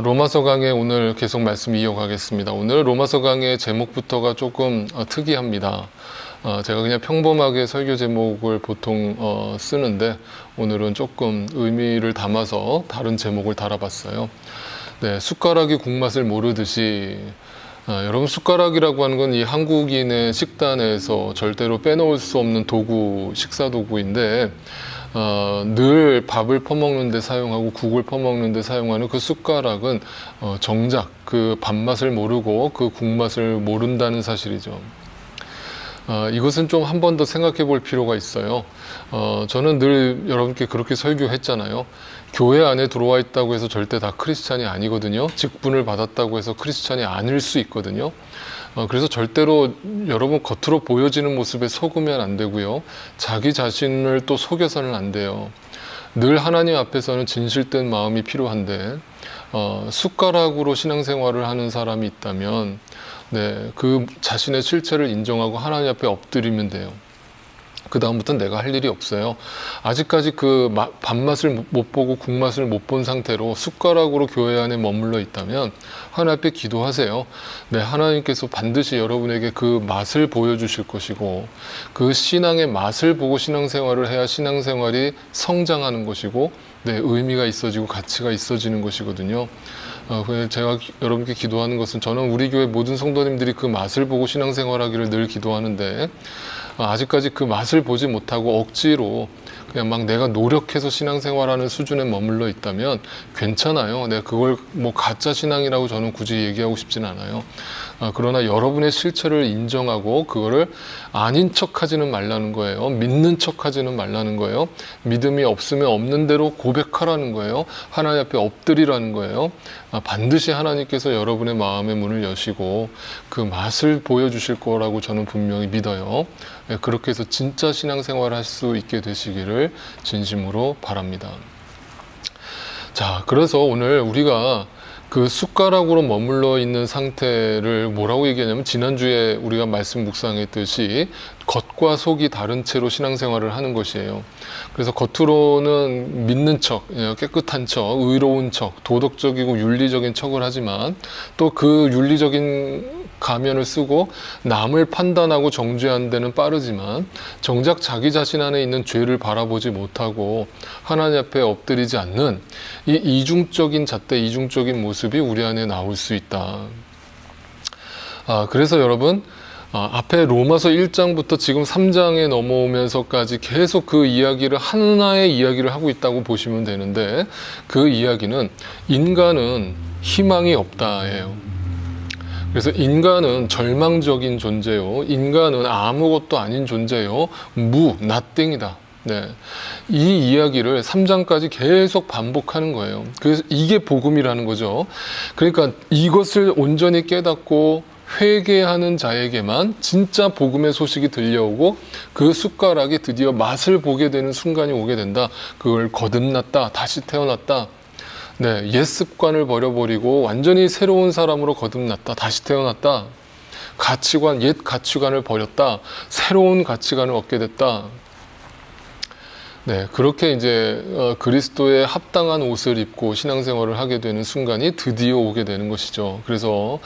로마서 강의 오늘 계속 말씀 이어가겠습니다. 오늘 로마서 강의 제목부터가 조금 특이합니다. 제가 그냥 평범하게 설교 제목을 보통 쓰는데 오늘은 조금 의미를 담아서 다른 제목을 달아봤어요. 네, 숟가락이 국맛을 모르듯이 여러분, 숟가락이라고 하는 건 이 한국인의 식단에서 절대로 빼놓을 수 없는 도구, 식사 도구인데 늘 밥을 퍼먹는 데 사용하고 국을 퍼먹는 데 사용하는 그 숟가락은 정작 그 밥맛을 모르고 그 국맛을 모른다는 사실이죠. 이것은 좀 한 번 더 생각해 볼 필요가 있어요. 저는 늘 여러분께 그렇게 설교했잖아요. 교회 안에 들어와 있다고 해서 절대 다 크리스찬이 아니거든요. 직분을 받았다고 해서 크리스찬이 아닐 수 있거든요. 그래서 절대로 여러분 겉으로 보여지는 모습에 속으면 안 되고요. 자기 자신을 또 속여서는 안 돼요. 늘 하나님 앞에서는 진실된 마음이 필요한데 숟가락으로 신앙생활을 하는 사람이 있다면 그 자신의 실체를 인정하고 하나님 앞에 엎드리면 돼요. 그 다음부터는 내가 할 일이 없어요. 아직까지 그 밥맛을 못 보고 국맛을 못 본 상태로 숟가락으로 교회 안에 머물러 있다면 하나님 앞에 기도하세요. 하나님께서 반드시 여러분에게 그 맛을 보여주실 것이고 그 신앙의 맛을 보고 신앙생활을 해야 신앙생활이 성장하는 것이고 의미가 있어지고 가치가 있어지는 것이거든요. 제가 여러분께 기도하는 것은 저는 우리 교회 모든 성도님들이 그 맛을 보고 신앙생활하기를 늘 기도하는데 아직까지 그 맛을 보지 못하고 억지로 그냥 막 내가 노력해서 신앙생활하는 수준에 머물러 있다면 괜찮아요. 그걸 뭐 가짜 신앙이라고 저는 굳이 얘기하고 싶진 않아요. 그러나 여러분의 실체를 인정하고 그거를 아닌 척하지는 말라는 거예요. 믿는 척하지는 말라는 거예요. 믿음이 없으면 없는 대로 고백하라는 거예요. 하나님 앞에 엎드리라는 거예요. 반드시 하나님께서 여러분의 마음의 문을 여시고 그 맛을 보여주실 거라고 저는 분명히 믿어요. 그렇게 해서 진짜 신앙생활을 할 수 있게 되시기를 진심으로 바랍니다. 자, 그래서 오늘 우리가 그 숟가락으로 머물러 있는 상태를 뭐라고 얘기하냐면 지난주에 우리가 말씀 묵상했듯이 겉과 속이 다른 채로 신앙생활을 하는 것이에요. 그래서 겉으로는 믿는 척, 깨끗한 척, 의로운 척, 도덕적이고 윤리적인 척을 하지만 또 그 윤리적인 가면을 쓰고 남을 판단하고 정죄하는 데는 빠르지만 정작 자기 자신 안에 있는 죄를 바라보지 못하고 하나님 앞에 엎드리지 않는 이 이중적인 잣대, 이중적인 모습이 우리 안에 나올 수 있다. 그래서 여러분 앞에 로마서 1장부터 지금 3장에 넘어오면서까지 계속 그 이야기를 하나의 이야기를 하고 있다고 보시면 되는데 그 이야기는 인간은 희망이 없다예요. 그래서 인간은 절망적인 존재요. 인간은 아무것도 아닌 존재요. nothing이다. 이 이야기를 3장까지 계속 반복하는 거예요. 그래서 이게 복음이라는 거죠. 그러니까 이것을 온전히 깨닫고 회개하는 자에게만 진짜 복음의 소식이 들려오고 그 숟가락이 드디어 맛을 보게 되는 순간이 오게 된다. 그걸 거듭났다. 다시 태어났다. 옛 습관을 버려버리고 완전히 새로운 사람으로 거듭났다. 다시 태어났다. 가치관, 옛 가치관을 버렸다. 새로운 가치관을 얻게 됐다. 그렇게 이제 그리스도에 합당한 옷을 입고 신앙생활을 하게 되는 순간이 드디어 오게 되는 것이죠. 그래서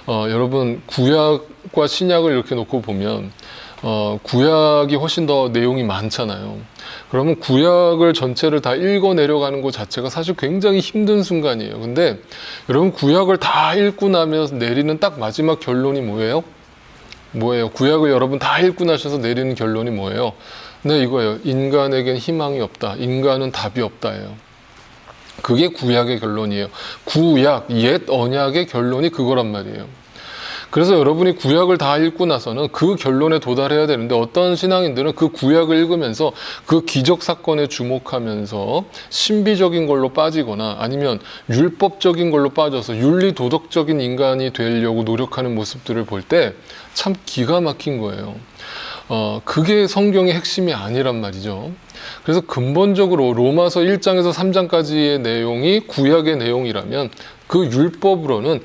여러분 구약과 신약을 이렇게 놓고 보면 구약이 훨씬 더 내용이 많잖아요. 그러면 구약을 전체를 다 읽어 내려가는 것 자체가 사실 굉장히 힘든 순간이에요. 근데 여러분 구약을 다 읽고 나면서 내리는 딱 마지막 결론이 뭐예요? 구약을 여러분 다 읽고 나셔서 내리는 결론이 뭐예요? 이거예요. 인간에겐 희망이 없다. 인간은 답이 없다예요. 그게 구약의 결론이에요. 구약, 옛 언약의 결론이 그거란 말이에요. 그래서 여러분이 구약을 다 읽고 나서는 그 결론에 도달해야 되는데 어떤 신앙인들은 그 구약을 읽으면서 그 기적 사건에 주목하면서 신비적인 걸로 빠지거나 아니면 율법적인 걸로 빠져서 윤리 도덕적인 인간이 되려고 노력하는 모습들을 볼 때 참 기가 막힌 거예요. 그게 성경의 핵심이 아니란 말이죠. 그래서 근본적으로 로마서 1장에서 3장까지의 내용이 구약의 내용이라면 그 율법으로는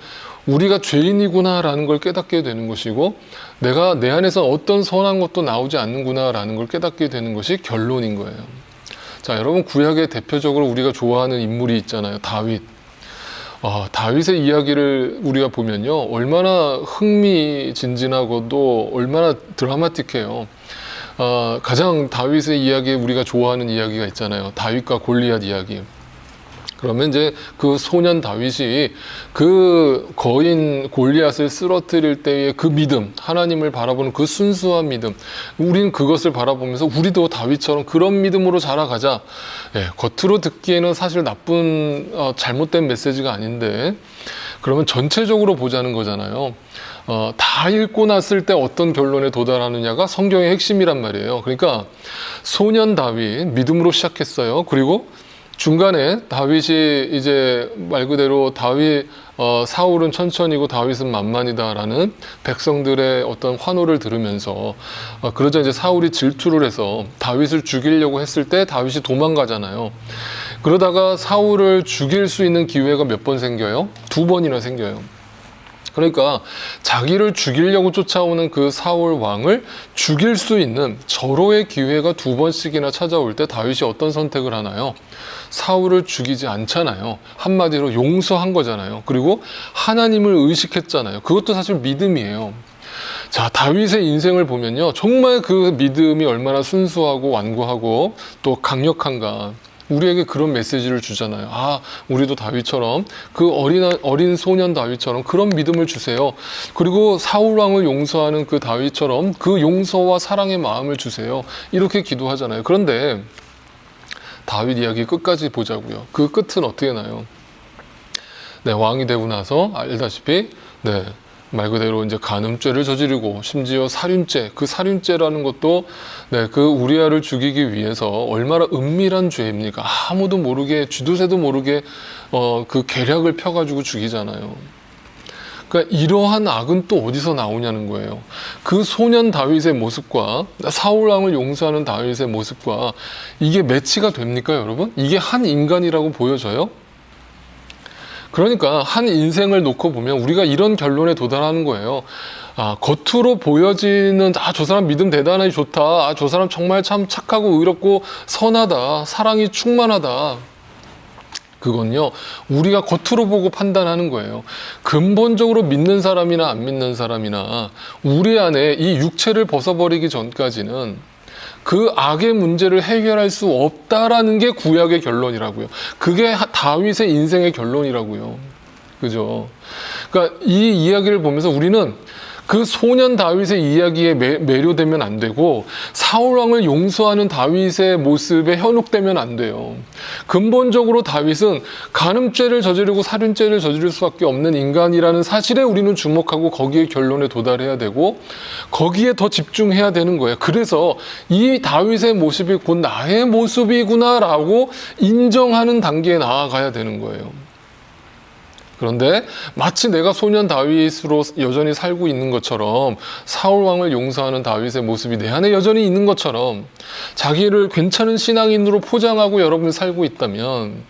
우리가 죄인이구나라는 걸 깨닫게 되는 것이고 내가 내 안에서 어떤 선한 것도 나오지 않는구나라는 걸 깨닫게 되는 것이 결론인 거예요. 자, 여러분 구약에 대표적으로 우리가 좋아하는 인물이 있잖아요. 다윗. 다윗의 이야기를 우리가 보면요. 얼마나 흥미진진하고도 얼마나 드라마틱해요. 가장 다윗의 이야기에 우리가 좋아하는 이야기가 있잖아요. 다윗과 골리앗 이야기. 그러면 이제 그 소년 다윗이 그 거인 골리앗을 쓰러뜨릴 때의 그 믿음, 하나님을 바라보는 그 순수한 믿음, 우리는 그것을 바라보면서 우리도 다윗처럼 그런 믿음으로 자라가자. 예, 겉으로 듣기에는 사실 나쁜 잘못된 메시지가 아닌데 그러면 전체적으로 보자는 거잖아요. 다 읽고 났을 때 어떤 결론에 도달하느냐가 성경의 핵심이란 말이에요. 그러니까 소년 다윗 믿음으로 시작했어요. 그리고 중간에 다윗이 이제 말 그대로 사울은 천천히고 다윗은 만만이다라는 백성들의 어떤 환호를 들으면서 그러자 이제 사울이 질투를 해서 다윗을 죽이려고 했을 때 다윗이 도망가잖아요. 그러다가 사울을 죽일 수 있는 기회가 몇 번 생겨요? 2번이나 생겨요. 그러니까 자기를 죽이려고 쫓아오는 그 사울 왕을 죽일 수 있는 절호의 기회가 2번씩이나 찾아올 때 다윗이 어떤 선택을 하나요? 사울을 죽이지 않잖아요. 한마디로 용서한 거잖아요. 그리고 하나님을 의식했잖아요. 그것도 사실 믿음이에요. 자, 다윗의 인생을 보면요. 정말 그 믿음이 얼마나 순수하고 완고하고 또 강력한가. 우리에게 그런 메시지를 주잖아요. 우리도 다윗처럼 그 어린 소년 다윗처럼 그런 믿음을 주세요. 그리고 사울 왕을 용서하는 그 다윗처럼 그 용서와 사랑의 마음을 주세요. 이렇게 기도하잖아요. 그런데 다윗 이야기 끝까지 보자고요. 그 끝은 어떻게 나요? 네, 왕이 되고 나서 알다시피 말 그대로 이제 간음죄를 저지르고 심지어 살인죄, 그 살인죄라는 것도 그 우리아를 죽이기 위해서 얼마나 은밀한 죄입니까? 아무도 모르게 쥐도새도 모르게 그 계략을 펴가지고 죽이잖아요. 그러니까 이러한 악은 또 어디서 나오냐는 거예요. 그 소년 다윗의 모습과 사울 왕을 용서하는 다윗의 모습과 이게 매치가 됩니까, 여러분? 이게 한 인간이라고 보여져요? 그러니까 한 인생을 놓고 보면 우리가 이런 결론에 도달하는 거예요. 겉으로 보여지는 저 사람 믿음 대단하니 좋다. 저 사람 정말 참 착하고 의롭고 선하다. 사랑이 충만하다. 그건요, 우리가 겉으로 보고 판단하는 거예요. 근본적으로 믿는 사람이나 안 믿는 사람이나 우리 안에 이 육체를 벗어버리기 전까지는 그 악의 문제를 해결할 수 없다라는 게 구약의 결론이라고요. 그게 다윗의 인생의 결론이라고요. 그죠? 그러니까 이 이야기를 보면서 우리는 그 소년 다윗의 이야기에 매료되면 안 되고 사울 왕을 용서하는 다윗의 모습에 현혹되면 안 돼요. 근본적으로 다윗은 간음죄를 저지르고 살인죄를 저지를 수밖에 없는 인간이라는 사실에 우리는 주목하고 거기에 결론에 도달해야 되고 거기에 더 집중해야 되는 거예요. 그래서 이 다윗의 모습이 곧 나의 모습이구나라고 인정하는 단계에 나아가야 되는 거예요. 그런데 마치 내가 소년 다윗으로 여전히 살고 있는 것처럼 사울 왕을 용서하는 다윗의 모습이 내 안에 여전히 있는 것처럼 자기를 괜찮은 신앙인으로 포장하고 여러분이 살고 있다면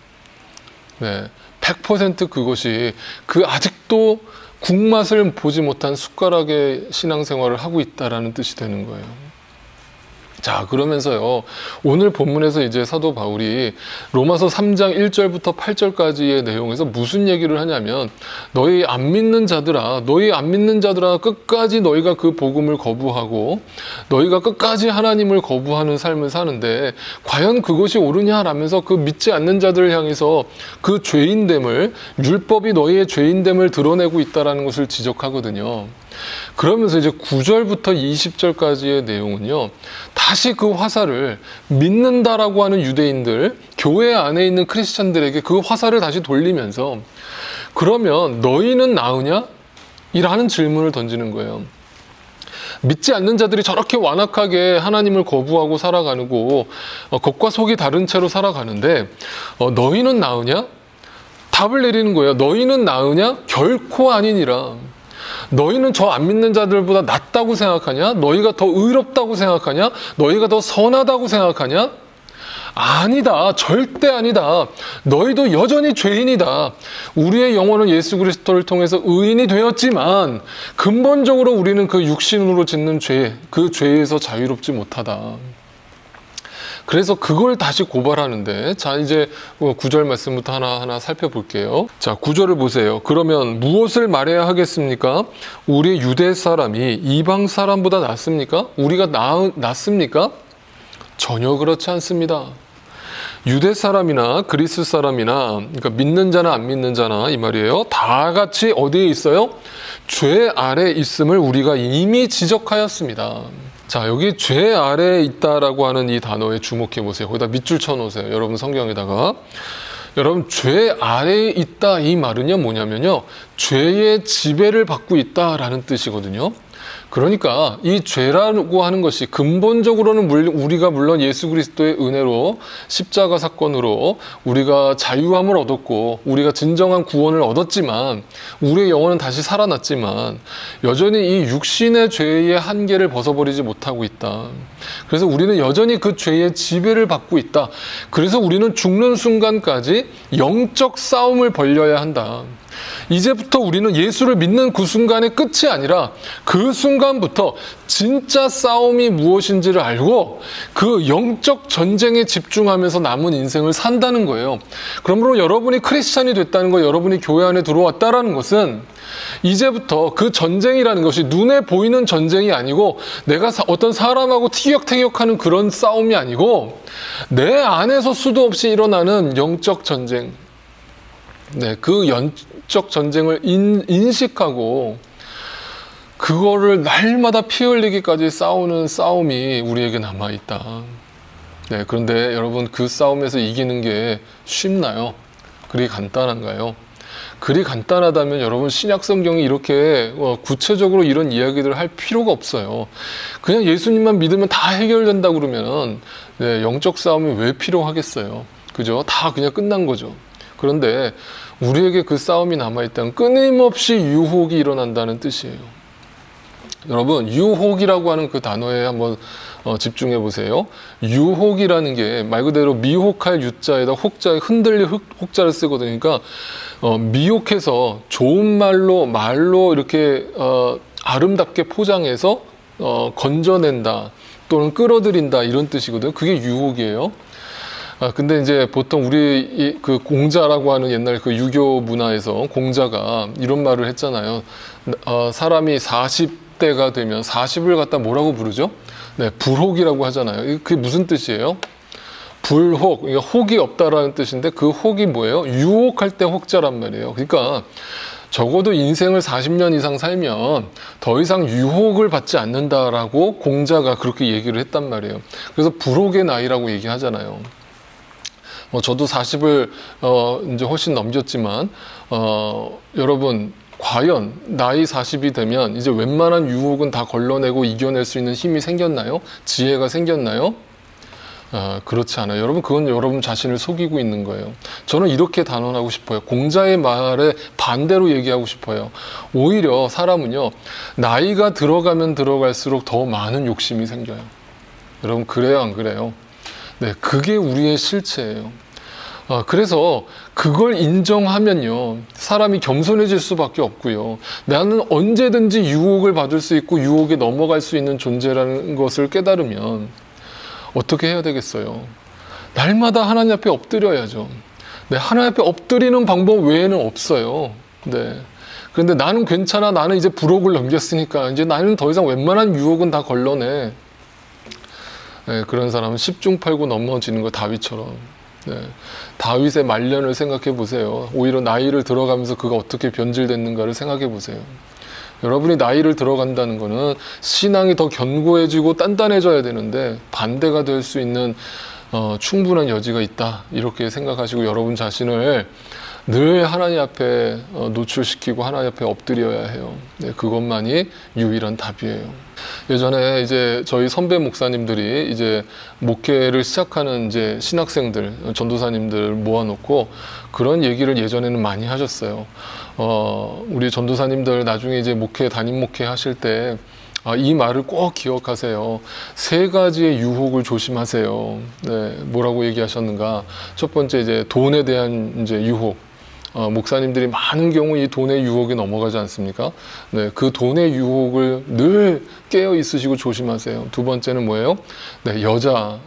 100% 그것이 그 아직도 국맛을 보지 못한 숟가락의 신앙생활을 하고 있다라는 뜻이 되는 거예요. 자, 그러면서요, 오늘 본문에서 이제 사도 바울이 로마서 3장 1절부터 8절까지의 내용에서 무슨 얘기를 하냐면, 너희 안 믿는 자들아, 끝까지 너희가 그 복음을 거부하고, 너희가 끝까지 하나님을 거부하는 삶을 사는데, 과연 그것이 옳으냐라면서 그 믿지 않는 자들을 향해서 그 죄인됨을, 율법이 너희의 죄인됨을 드러내고 있다는 것을 지적하거든요. 그러면서 이제 9절부터 20절까지의 내용은요, 다시 그 화살을 믿는다라고 하는 유대인들, 교회 안에 있는 크리스찬들에게 그 화살을 다시 돌리면서 그러면 너희는 나으냐? 이라는 질문을 던지는 거예요. 믿지 않는 자들이 저렇게 완악하게 하나님을 거부하고 살아가고 겉과 속이 다른 채로 살아가는데 너희는 나으냐? 답을 내리는 거예요. 너희는 나으냐? 결코 아니니라. 너희는 저 안 믿는 자들보다 낫다고 생각하냐? 너희가 더 의롭다고 생각하냐? 너희가 더 선하다고 생각하냐? 아니다. 절대 아니다. 너희도 여전히 죄인이다. 우리의 영혼은 예수 그리스도를 통해서 의인이 되었지만 근본적으로 우리는 그 육신으로 짓는 죄, 그 죄에서 자유롭지 못하다. 그래서 그걸 다시 고발하는데, 자, 이제 9절 말씀부터 하나하나 살펴볼게요. 자, 9절을 보세요. 그러면 무엇을 말해야 하겠습니까? 우리 유대 사람이 이방 사람보다 낫습니까? 우리가 낫습니까? 전혀 그렇지 않습니다. 유대 사람이나 그리스 사람이나, 그러니까 믿는 자나 안 믿는 자나 이 말이에요. 다 같이 어디에 있어요? 죄 아래 있음을 우리가 이미 지적하였습니다. 자, 여기 죄 아래에 있다라고 하는 이 단어에 주목해 보세요. 거기다 밑줄 쳐 놓으세요. 여러분 성경에다가. 여러분, 죄 아래에 있다 이 말은요 뭐냐면요, 죄의 지배를 받고 있다라는 뜻이거든요. 그러니까 이 죄라고 하는 것이 근본적으로는 우리가 물론 예수 그리스도의 은혜로 십자가 사건으로 우리가 자유함을 얻었고 우리가 진정한 구원을 얻었지만, 우리의 영혼은 다시 살아났지만 여전히 이 육신의 죄의 한계를 벗어버리지 못하고 있다. 그래서 우리는 여전히 그 죄의 지배를 받고 있다. 그래서 우리는 죽는 순간까지 영적 싸움을 벌여야 한다. 이제부터 우리는 예수를 믿는 그 순간의 끝이 아니라 그 순간부터 진짜 싸움이 무엇인지를 알고 그 영적 전쟁에 집중하면서 남은 인생을 산다는 거예요. 그러므로 여러분이 크리스찬이 됐다는 거, 여러분이 교회 안에 들어왔다라는 것은 이제부터 그 전쟁이라는 것이 눈에 보이는 전쟁이 아니고 내가 어떤 사람하고 티격태격하는 그런 싸움이 아니고 내 안에서 수도 없이 일어나는 영적 전쟁, 네, 그 영적 전쟁을 인식하고 그거를 날마다 피 흘리기까지 싸우는 싸움이 우리에게 남아있다. 네, 그런데 여러분, 그 싸움에서 이기는 게 쉽나요? 그리 간단한가요? 그리 간단하다면 여러분, 신약 성경이 이렇게 구체적으로 이런 이야기들을 할 필요가 없어요. 그냥 예수님만 믿으면 다 해결된다 그러면 네, 영적 싸움이 왜 필요하겠어요? 그죠? 다 그냥 끝난 거죠. 그런데 우리에게 그 싸움이 남아있다면 끊임없이 유혹이 일어난다는 뜻이에요. 여러분, 유혹이라고 하는 그 단어에 한번 집중해 보세요. 유혹이라는 게 말 그대로 미혹할 유자에다 혹자에 흔들릴 혹자를 쓰거든요. 그러니까 미혹해서 좋은 말로 이렇게 아름답게 포장해서 건져낸다 또는 끌어들인다, 이런 뜻이거든요. 그게 유혹이에요. 근데 이제 보통 우리 그 공자라고 하는 옛날 그 유교 문화에서 공자가 이런 말을 했잖아요. 사람이 40대가 되면 40을 갖다 뭐라고 부르죠? 네, 불혹이라고 하잖아요. 그게 무슨 뜻이에요? 불혹, 그러니까 혹이 없다라는 뜻인데 그 혹이 뭐예요? 유혹할 때 혹자란 말이에요. 그러니까 적어도 인생을 40년 이상 살면 더 이상 유혹을 받지 않는다라고 공자가 그렇게 얘기를 했단 말이에요. 그래서 불혹의 나이라고 얘기하잖아요. 저도 40을 이제 훨씬 넘겼지만 여러분, 과연 나이 40이 되면 이제 웬만한 유혹은 다 걸러내고 이겨낼 수 있는 힘이 생겼나요? 지혜가 생겼나요? 그렇지 않아요. 여러분, 그건 여러분 자신을 속이고 있는 거예요. 저는 이렇게 단언하고 싶어요. 공자의 말에 반대로 얘기하고 싶어요. 오히려 사람은요, 나이가 들어가면 들어갈수록 더 많은 욕심이 생겨요. 여러분, 그래요, 안 그래요? 네, 그게 우리의 실체예요. 그래서 그걸 인정하면요, 사람이 겸손해질 수밖에 없고요. 나는 언제든지 유혹을 받을 수 있고 유혹에 넘어갈 수 있는 존재라는 것을 깨달으면 어떻게 해야 되겠어요? 날마다 하나님 앞에 엎드려야죠. 네, 하나님 앞에 엎드리는 방법 외에는 없어요. 네. 그런데 나는 괜찮아. 나는 이제 불혹을 넘겼으니까 이제 나는 더 이상 웬만한 유혹은 다 걸러내. 네, 그런 사람은 10중 8구 넘어지는 거, 다윗처럼. 네, 다윗의 말년을 생각해 보세요. 오히려 나이를 들어가면서 그가 어떻게 변질됐는가를 생각해 보세요. 여러분이 나이를 들어간다는 것은 신앙이 더 견고해지고 단단해져야 되는데 반대가 될 수 있는 충분한 여지가 있다, 이렇게 생각하시고 여러분 자신을 늘 하나님 앞에 노출시키고 하나님 앞에 엎드려야 해요. 네, 그것만이 유일한 답이에요. 예전에 이제 저희 선배 목사님들이 이제 목회를 시작하는 이제 신학생들, 전도사님들 모아놓고 그런 얘기를 예전에는 많이 하셨어요. 우리 전도사님들 나중에 이제 담임 목회 하실 때 이 말을 꼭 기억하세요. 세 가지의 유혹을 조심하세요. 네, 뭐라고 얘기하셨는가? 첫 번째 이제 돈에 대한 이제 유혹. 목사님들이 많은 경우 이 돈의 유혹에 넘어가지 않습니까? 네, 그 돈의 유혹을 늘 깨어 있으시고 조심하세요. 두 번째는 뭐예요? 네, 여자.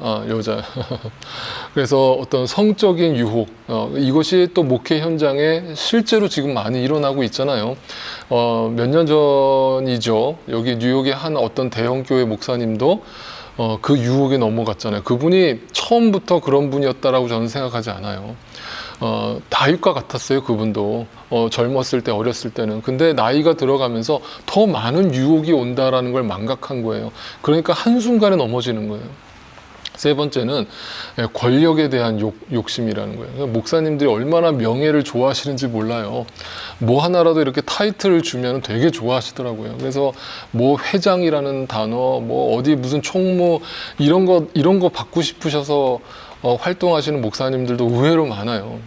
그래서 어떤 성적인 유혹, 이것이 또 목회 현장에 실제로 지금 많이 일어나고 있잖아요. 몇 년 전이죠. 여기 뉴욕의 한 어떤 대형 교회 목사님도 그 유혹에 넘어갔잖아요. 그분이 처음부터 그런 분이었다라고 저는 생각하지 않아요. 다윗과 같았어요. 그분도 젊었을 때, 어렸을 때는. 근데 나이가 들어가면서 더 많은 유혹이 온다라는 걸 망각한 거예요. 그러니까 한순간에 넘어지는 거예요. 세 번째는 권력에 대한 욕심이라는 거예요. 목사님들이 얼마나 명예를 좋아하시는지 몰라요. 뭐 하나라도 이렇게 타이틀을 주면 되게 좋아하시더라고요. 그래서 뭐 회장이라는 단어, 뭐 어디 무슨 총무 이런 거 받고 싶으셔서 활동하시는 목사님들도 의외로 많아요.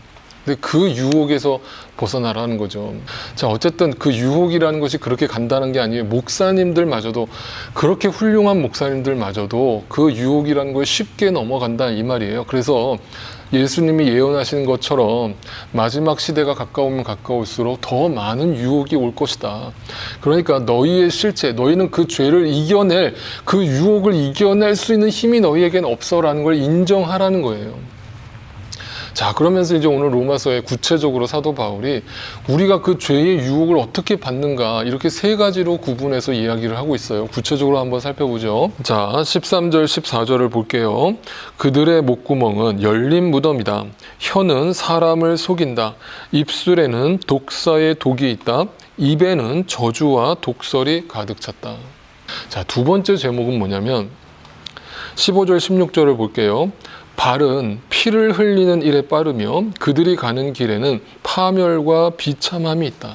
근데 그 유혹에서 벗어나라는 거죠. 자, 어쨌든 그 유혹이라는 것이 그렇게 간다는 게 아니에요. 목사님들마저도, 그렇게 훌륭한 목사님들마저도 그 유혹이라는 걸 쉽게 넘어간다 이 말이에요. 그래서 예수님이 예언하시는 것처럼 마지막 시대가 가까우면 가까울수록 더 많은 유혹이 올 것이다. 그러니까 너희의 실체, 너희는 그 죄를 이겨낼, 그 유혹을 이겨낼 수 있는 힘이 너희에겐 없어라는 걸 인정하라는 거예요. 자, 그러면서 이제 오늘 로마서에 구체적으로 사도 바울이 우리가 그 죄의 유혹을 어떻게 받는가 이렇게 세 가지로 구분해서 이야기를 하고 있어요. 구체적으로 한번 살펴보죠. 자, 13절, 14절을 볼게요. 그들의 목구멍은 열린 무덤이다. 혀는 사람을 속인다. 입술에는 독사의 독이 있다. 입에는 저주와 독설이 가득 찼다. 자, 두 번째 제목은 뭐냐면 15절, 16절을 볼게요. 발은 피를 흘리는 일에 빠르며 그들이 가는 길에는 파멸과 비참함이 있다.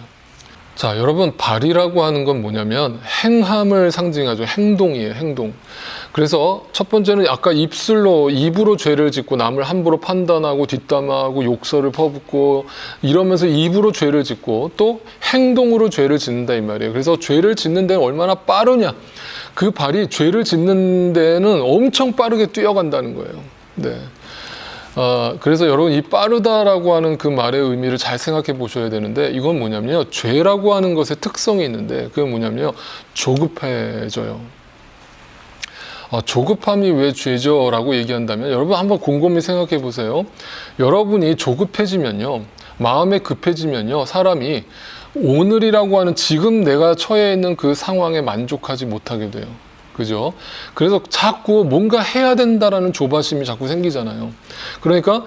자, 여러분, 발이라고 하는 건 뭐냐면 행함을 상징하죠. 행동이에요, 행동. 그래서 첫 번째는 아까 입으로 죄를 짓고 남을 함부로 판단하고 뒷담화하고 욕설을 퍼붓고 이러면서 입으로 죄를 짓고 또 행동으로 죄를 짓는다 이 말이에요. 그래서 죄를 짓는 데는 얼마나 빠르냐. 그 발이 죄를 짓는 데는 엄청 빠르게 뛰어간다는 거예요. 네. 그래서 여러분 이 빠르다라고 하는 그 말의 의미를 잘 생각해 보셔야 되는데 이건 뭐냐면요. 죄라고 하는 것의 특성이 있는데 그게 뭐냐면요. 조급해져요. 조급함이 왜 죄죠? 라고 얘기한다면 여러분 한번 곰곰이 생각해 보세요. 여러분이 조급해지면요. 마음에 급해지면요. 사람이 오늘이라고 하는 지금 내가 처해 있는 그 상황에 만족하지 못하게 돼요. 그죠? 그래서 자꾸 뭔가 해야 된다라는 조바심이 자꾸 생기잖아요. 그러니까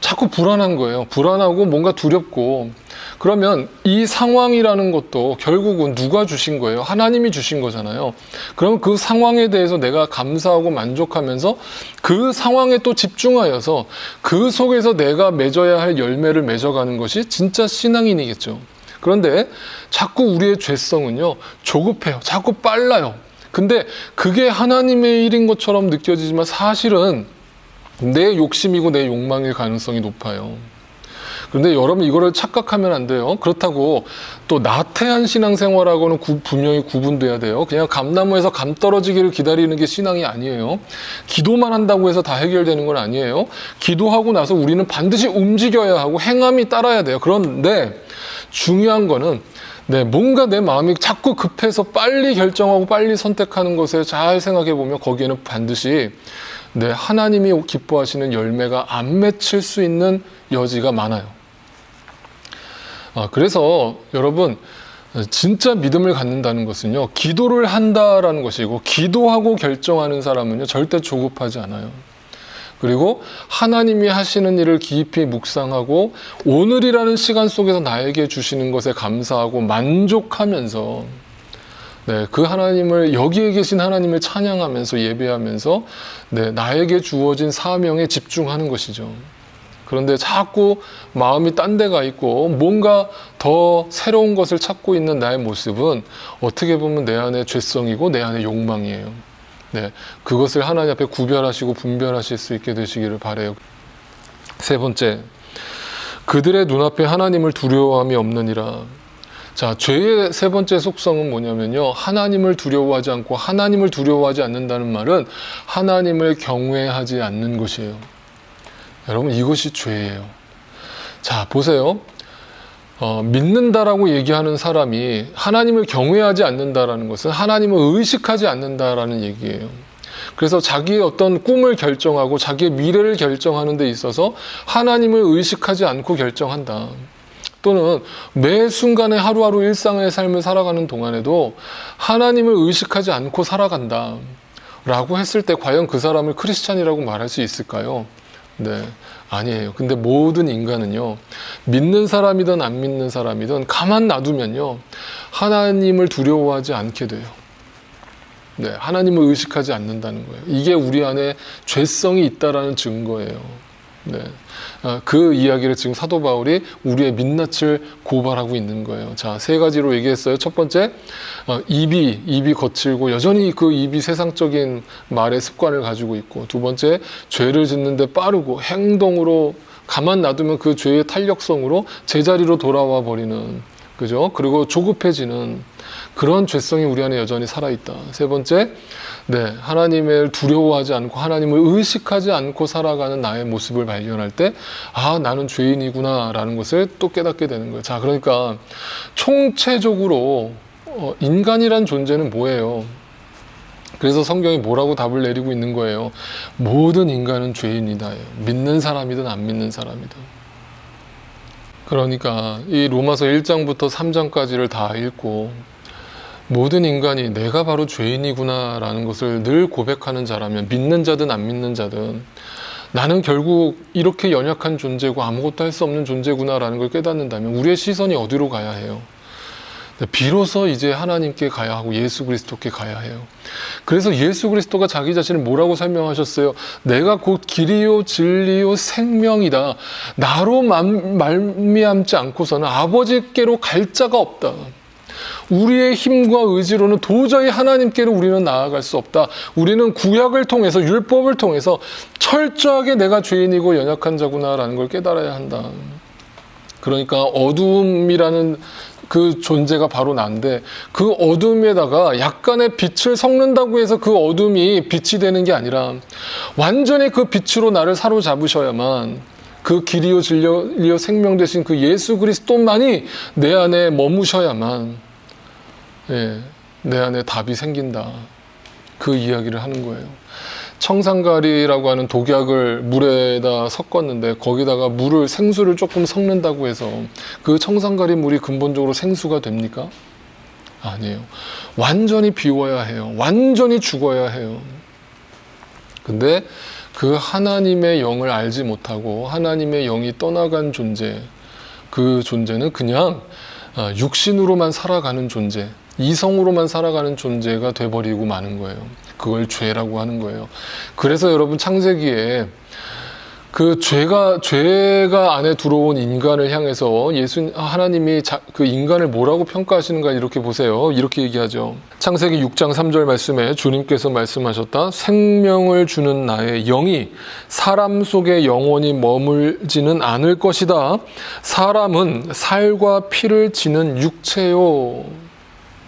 자꾸 불안한 거예요. 불안하고 뭔가 두렵고. 그러면 이 상황이라는 것도 결국은 누가 주신 거예요? 하나님이 주신 거잖아요. 그럼 그 상황에 대해서 내가 감사하고 만족하면서 그 상황에 또 집중하여서 그 속에서 내가 맺어야 할 열매를 맺어가는 것이 진짜 신앙인이겠죠. 그런데 자꾸 우리의 죄성은요, 조급해요. 자꾸 빨라요. 근데 그게 하나님의 일인 것처럼 느껴지지만 사실은 내 욕심이고 내 욕망일 가능성이 높아요. 그런데 여러분 이거를 착각하면 안 돼요. 그렇다고 또 나태한 신앙생활하고는 분명히 구분돼야 돼요. 그냥 감나무에서 감 떨어지기를 기다리는 게 신앙이 아니에요. 기도만 한다고 해서 다 해결되는 건 아니에요. 기도하고 나서 우리는 반드시 움직여야 하고 행함이 따라야 돼요. 그런데 중요한 거는 뭔가 내 마음이 자꾸 급해서 빨리 결정하고 빨리 선택하는 것에 잘 생각해 보면 거기에는 반드시 하나님이 기뻐하시는 열매가 안 맺힐 수 있는 여지가 많아요. 그래서 여러분 진짜 믿음을 갖는다는 것은요, 기도를 한다라는 것이고 기도하고 결정하는 사람은요 절대 조급하지 않아요. 그리고 하나님이 하시는 일을 깊이 묵상하고 오늘이라는 시간 속에서 나에게 주시는 것에 감사하고 만족하면서 그 하나님을, 여기에 계신 하나님을 찬양하면서 예배하면서 나에게 주어진 사명에 집중하는 것이죠. 그런데 자꾸 마음이 딴 데가 있고 뭔가 더 새로운 것을 찾고 있는 나의 모습은 어떻게 보면 내 안의 죄성이고 내 안의 욕망이에요. 그것을 하나님 앞에 구별하시고 분별하실 수 있게 되시기를 바라요. 세 번째, 그들의 눈앞에 하나님을 두려워함이 없느니라. 자, 죄의 세 번째 속성은 뭐냐면요. 하나님을 두려워하지 않고 하나님을 두려워하지 않는다는 말은 하나님을 경외하지 않는 것이에요. 여러분, 이것이 죄예요. 자, 보세요. 믿는다라고 얘기하는 사람이 하나님을 경외하지 않는다라는 것은 하나님을 의식하지 않는다라는 얘기예요. 그래서 자기의 어떤 꿈을 결정하고 자기의 미래를 결정하는 데 있어서 하나님을 의식하지 않고 결정한다. 또는 매 순간에 하루하루 일상의 삶을 살아가는 동안에도 하나님을 의식하지 않고 살아간다 라고 했을 때 과연 그 사람을 크리스찬이라고 말할 수 있을까요? 네, 아니에요. 근데 모든 인간은요, 믿는 사람이든 안 믿는 사람이든 가만 놔두면요, 하나님을 두려워하지 않게 돼요. 네, 하나님을 의식하지 않는다는 거예요. 이게 우리 안에 죄성이 있다라는 증거예요. 네, 그 이야기를 지금 사도 바울이 우리의 민낯을 고발하고 있는 거예요. 자, 세 가지로 얘기했어요. 첫 번째, 입이 거칠고 여전히 그 입이 세상적인 말의 습관을 가지고 있고, 두 번째, 죄를 짓는데 빠르고 행동으로 가만 놔두면 그 죄의 탄력성으로 제자리로 돌아와 버리는, 그죠? 그리고 조급해지는 그런 죄성이 우리 안에 여전히 살아있다. 세 번째, 네, 하나님을 두려워하지 않고 하나님을 의식하지 않고 살아가는 나의 모습을 발견할 때, 아, 나는 죄인이구나 라는 것을 또 깨닫게 되는 거예요. 자, 그러니까 총체적으로 인간이란 존재는 뭐예요? 그래서 성경이 뭐라고 답을 내리고 있는 거예요? 모든 인간은 죄인이다. 믿는 사람이든 안 믿는 사람이든. 그러니까 이 로마서 1장부터 3장까지를 다 읽고 모든 인간이 내가 바로 죄인이구나 라는 것을 늘 고백하는 자라면, 믿는 자든 안 믿는 자든 나는 결국 이렇게 연약한 존재고 아무것도 할 수 없는 존재구나 라는 걸 깨닫는다면 우리의 시선이 어디로 가야 해요? 비로소 이제 하나님께 가야 하고 예수 그리스도께 가야 해요. 그래서 예수 그리스도가 자기 자신을 뭐라고 설명하셨어요? 내가 곧 길이요 진리요 생명이다. 나로 말미암지 않고서는 아버지께로 갈 자가 없다. 우리의 힘과 의지로는 도저히 하나님께로 우리는 나아갈 수 없다. 우리는 구약을 통해서, 율법을 통해서 철저하게 내가 죄인이고 연약한 자구나라는 걸 깨달아야 한다. 그러니까 어둠이라는 그 존재가 바로 난데, 그 어둠에다가 약간의 빛을 섞는다고 해서 그 어둠이 빛이 되는 게 아니라 완전히 그 빛으로 나를 사로잡으셔야만, 그 길이요 진리요 생명 되신 그 예수 그리스도만이 내 안에 머무셔야만, 예, 내 안에 답이 생긴다. 그 이야기를 하는 거예요. 청산가리라고 하는 독약을 물에다 섞었는데 거기다가 생수를 조금 섞는다고 해서 그 청산가리 물이 근본적으로 생수가 됩니까? 아니에요. 완전히 비워야 해요. 완전히 죽어야 해요. 근데 그 하나님의 영을 알지 못하고 하나님의 영이 떠나간 존재, 그 존재는 그냥 육신으로만 살아가는 존재, 이성으로만 살아가는 존재가 돼버리고 마는 거예요. 그걸 죄라고 하는 거예요. 그래서 여러분, 창세기에 그 죄가 안에 들어온 인간을 향해서 하나님이 그 인간을 뭐라고 평가하시는가 이렇게 보세요. 이렇게 얘기하죠. 창세기 6장 3절 말씀에 주님께서 말씀하셨다. 생명을 주는 나의 영이 사람 속에 영원히 머물지는 않을 것이다. 사람은 살과 피를 지는 육체요.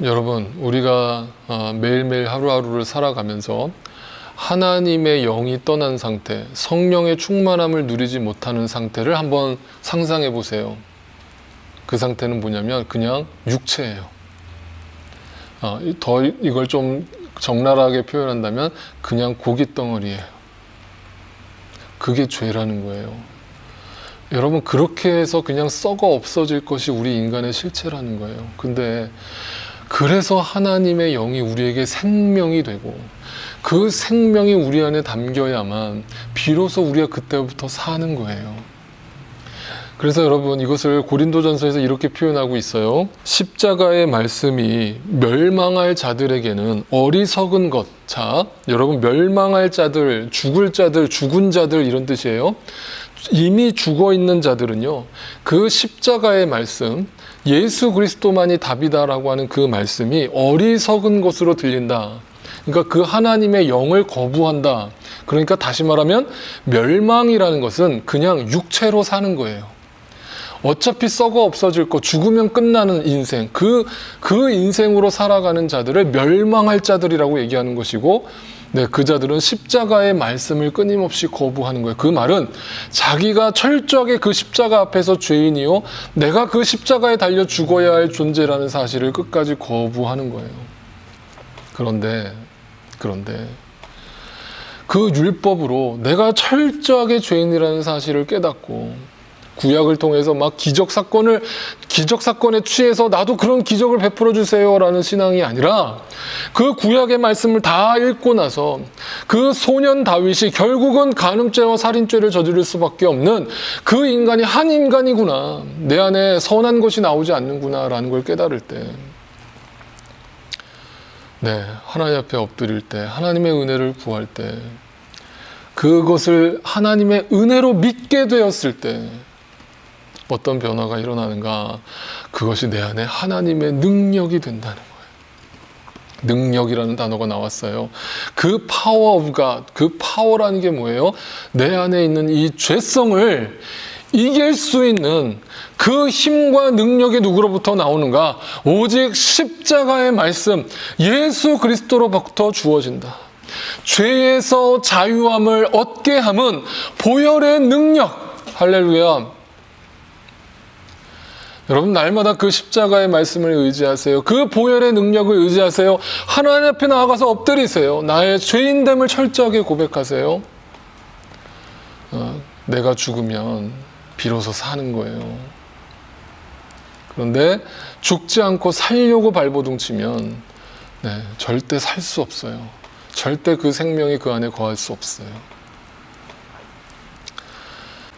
여러분, 우리가 매일매일 하루하루를 살아가면서 하나님의 영이 떠난 상태, 성령의 충만함을 누리지 못하는 상태를 한번 상상해 보세요. 그 상태는 뭐냐면 그냥 육체예요. 이걸 좀 적나라하게 표현한다면 그냥 고깃 덩어리예요. 그게 죄라는 거예요. 여러분, 그렇게 해서 그냥 썩어 없어질 것이 우리 인간의 실체라는 거예요. 근데 그래서 하나님의 영이 우리에게 생명이 되고 그 생명이 우리 안에 담겨야만 비로소 우리가 그때부터 사는 거예요. 그래서 여러분, 이것을 고린도전서에서 이렇게 표현하고 있어요. 십자가의 말씀이 멸망할 자들에게는 어리석은 것. 자, 여러분, 멸망할 자들, 죽을 자들, 죽은 자들 이런 뜻이에요. 이미 죽어 있는 자들은요, 그 십자가의 말씀, 예수 그리스도만이 답이다라고 하는 그 말씀이 어리석은 것으로 들린다. 그러니까 그 하나님의 영을 거부한다. 그러니까 다시 말하면 멸망이라는 것은 그냥 육체로 사는 거예요. 어차피 썩어 없어질 거, 죽으면 끝나는 인생, 그 인생으로 살아가는 자들을 멸망할 자들이라고 얘기하는 것이고, 네, 그 자들은 십자가의 말씀을 끊임없이 거부하는 거예요. 그 말은 자기가 철저하게 그 십자가 앞에서 죄인이요, 내가 그 십자가에 달려 죽어야 할 존재라는 사실을 끝까지 거부하는 거예요. 그런데 그 율법으로 내가 철저하게 죄인이라는 사실을 깨닫고 구약을 통해서 막 기적 사건에 취해서 나도 그런 기적을 베풀어 주세요라는 신앙이 아니라, 그 구약의 말씀을 다 읽고 나서 그 소년 다윗이 결국은 간음죄와 살인죄를 저지를 수밖에 없는 그 인간이 한 인간이구나, 내 안에 선한 것이 나오지 않는구나라는 걸 깨달을 때, 네, 하나님 앞에 엎드릴 때, 하나님의 은혜를 구할 때, 그것을 하나님의 은혜로 믿게 되었을 때 어떤 변화가 일어나는가? 그것이 내 안에 하나님의 능력이 된다는 거예요. 능력이라는 단어가 나왔어요. 그 power of God, 그 파워라는 게 뭐예요? 내 안에 있는 이 죄성을 이길 수 있는 그 힘과 능력이 누구로부터 나오는가? 오직 십자가의 말씀, 예수 그리스도로부터 주어진다. 죄에서 자유함을 얻게 함은 보혈의 능력. 할렐루야. 여러분, 날마다 그 십자가의 말씀을 의지하세요. 그 보혈의 능력을 의지하세요. 하나님 앞에 나아가서 엎드리세요. 나의 죄인됨을 철저하게 고백하세요. 내가 죽으면 비로소 사는 거예요. 그런데 죽지 않고 살려고 발버둥 치면, 네, 절대 살 수 없어요. 절대 그 생명이 그 안에 거할 수 없어요.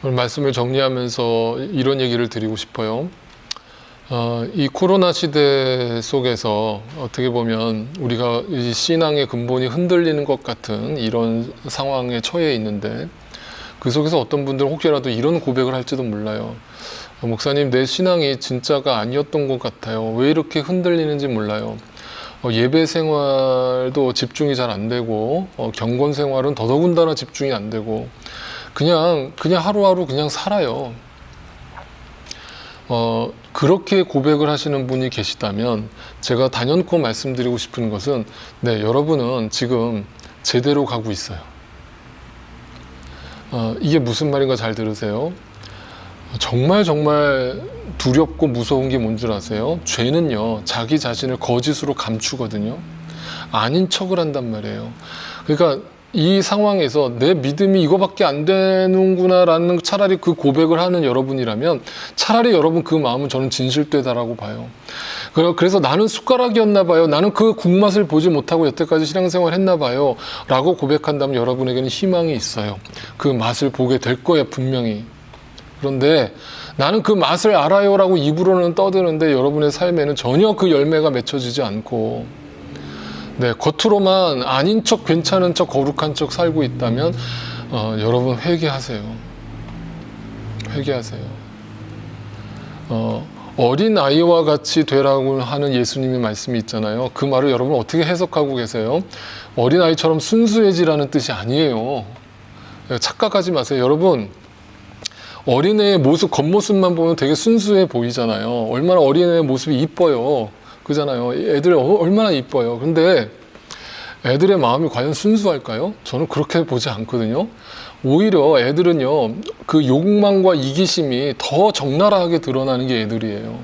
오늘 말씀을 정리하면서 이런 얘기를 드리고 싶어요. 이 코로나 시대 속에서 어떻게 보면 우리가 이 신앙의 근본이 흔들리는 것 같은 이런 상황에 처해 있는데, 그 속에서 어떤 분들은 혹시라도 이런 고백을 할지도 몰라요. 목사님, 내 신앙이 진짜가 아니었던 것 같아요. 왜 이렇게 흔들리는지 몰라요. 예배 생활도 집중이 잘 안 되고, 경건 생활은 더더군다나 집중이 안 되고, 그냥 하루하루 그냥 살아요. 그렇게 고백을 하시는 분이 계시다면 제가 단연코 말씀드리고 싶은 것은, 네, 여러분은 지금 제대로 가고 있어요. 이게 무슨 말인가 잘 들으세요. 정말 두렵고 무서운 게 뭔 줄 아세요? 죄는요, 자기 자신을 거짓으로 감추거든요. 아닌 척을 한단 말이에요. 그러니까 이 상황에서 내 믿음이 이거밖에 안 되는구나라는 차라리 그 고백을 하는 여러분이라면 차라리 여러분 그 마음은 저는 진실되다라고 봐요. 그래서 나는 숟가락이었나 봐요. 나는 그 국맛을 보지 못하고 여태까지 신앙생활 했나 봐요. 라고 고백한다면 여러분에게는 희망이 있어요. 그 맛을 보게 될 거예요, 분명히. 그런데 나는 그 맛을 알아요 라고 입으로는 떠드는데 여러분의 삶에는 전혀 그 열매가 맺혀지지 않고, 네, 겉으로만 아닌 척, 괜찮은 척, 거룩한 척 살고 있다면 여러분 회개하세요. 회개하세요. 어린 아이와 같이 되라고 하는 예수님의 말씀이 있잖아요. 그 말을 여러분 어떻게 해석하고 계세요? 어린 아이처럼 순수해지라는 뜻이 아니에요. 착각하지 마세요. 여러분, 어린애의 모습, 겉모습만 보면 되게 순수해 보이잖아요. 얼마나 어린애의 모습이 이뻐요. 그잖아요. 애들 얼마나 이뻐요. 근데 애들의 마음이 과연 순수할까요? 저는 그렇게 보지 않거든요. 오히려 애들은요, 그 욕망과 이기심이 더 적나라하게 드러나는 게 애들이에요.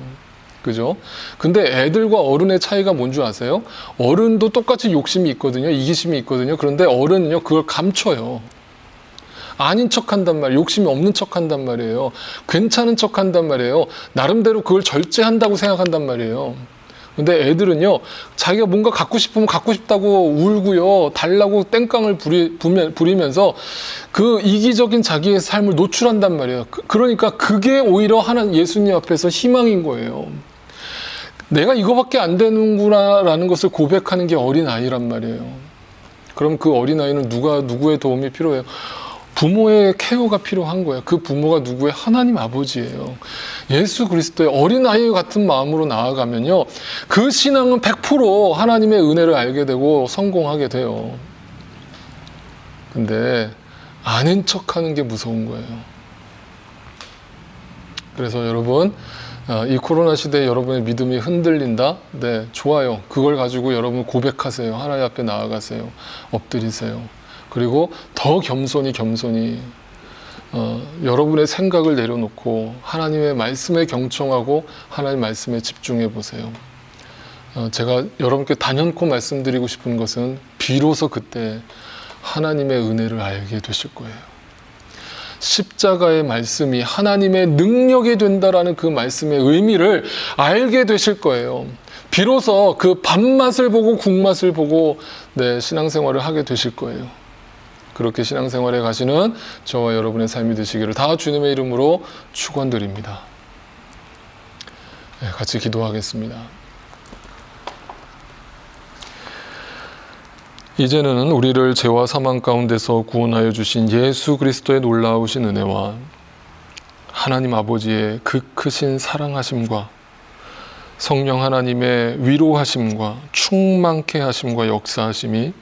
그죠? 근데 애들과 어른의 차이가 뭔 줄 아세요? 어른도 똑같이 욕심이 있거든요. 이기심이 있거든요. 그런데 어른은요, 그걸 감춰요. 아닌 척 한단 말이에요. 욕심이 없는 척 한단 말이에요. 괜찮은 척 한단 말이에요. 나름대로 그걸 절제한다고 생각한단 말이에요. 근데 애들은요, 자기가 뭔가 갖고 싶으면 갖고 싶다고 울고요, 달라고 땡깡을 부리면서 그 이기적인 자기의 삶을 노출한단 말이에요. 그러니까 그게 오히려 하나님 예수님 앞에서 희망인 거예요. 내가 이거밖에 안 되는구나 라는 것을 고백하는 게 어린아이란 말이에요. 그럼 그 어린아이는 누구의 도움이 필요해요? 부모의 케어가 필요한 거예요. 그 부모가 누구의? 하나님 아버지예요. 예수 그리스도의 어린아이 같은 마음으로 나아가면요, 그 신앙은 100% 하나님의 은혜를 알게 되고 성공하게 돼요. 근데 아닌 척하는 게 무서운 거예요. 그래서 여러분, 이 코로나 시대에 여러분의 믿음이 흔들린다? 네, 좋아요. 그걸 가지고 여러분 고백하세요. 하나님 앞에 나아가세요. 엎드리세요. 그리고 더 겸손히 여러분의 생각을 내려놓고 하나님의 말씀에 경청하고 하나님 말씀에 집중해 보세요. 제가 여러분께 단연코 말씀드리고 싶은 것은 비로소 그때 하나님의 은혜를 알게 되실 거예요. 십자가의 말씀이 하나님의 능력이 된다라는 그 말씀의 의미를 알게 되실 거예요. 비로소 그 밥맛을 보고 국맛을 보고 신앙생활을 하게 되실 거예요. 그렇게 신앙생활에 가시는 저와 여러분의 삶이 되시기를 다 주님의 이름으로 축원드립니다. 같이 기도하겠습니다. 이제는 우리를 죄와 사망 가운데서 구원하여 주신 예수 그리스도의 놀라우신 은혜와 하나님 아버지의 그 크신 사랑하심과 성령 하나님의 위로하심과 충만케 하심과 역사하심이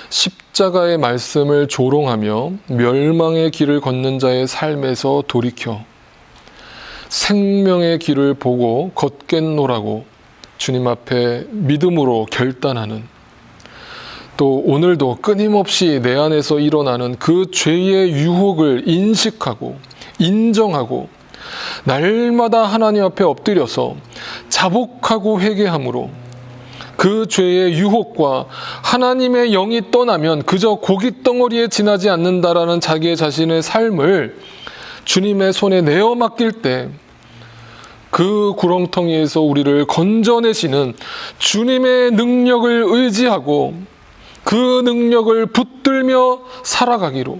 십자가의 말씀을 조롱하며 멸망의 길을 걷는 자의 삶에서 돌이켜 생명의 길을 보고 걷겠노라고 주님 앞에 믿음으로 결단하는, 또 오늘도 끊임없이 내 안에서 일어나는 그 죄의 유혹을 인식하고 인정하고 날마다 하나님 앞에 엎드려서 자복하고 회개함으로 그 죄의 유혹과 하나님의 영이 떠나면 그저 고깃덩어리에 지나지 않는다라는 자기의 자신의 삶을 주님의 손에 내어 맡길 때 그 구렁텅이에서 우리를 건져내시는 주님의 능력을 의지하고 그 능력을 붙들며 살아가기로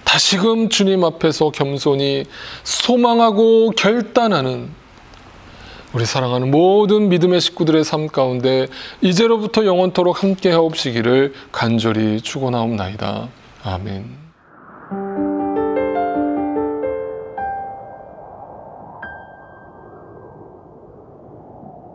다시금 주님 앞에서 겸손히 소망하고 결단하는 우리 사랑하는 모든 믿음의 식구들의 삶 가운데 이제로부터 영원토록 함께 하옵시기를 간절히 축원하옵나이다. 아멘.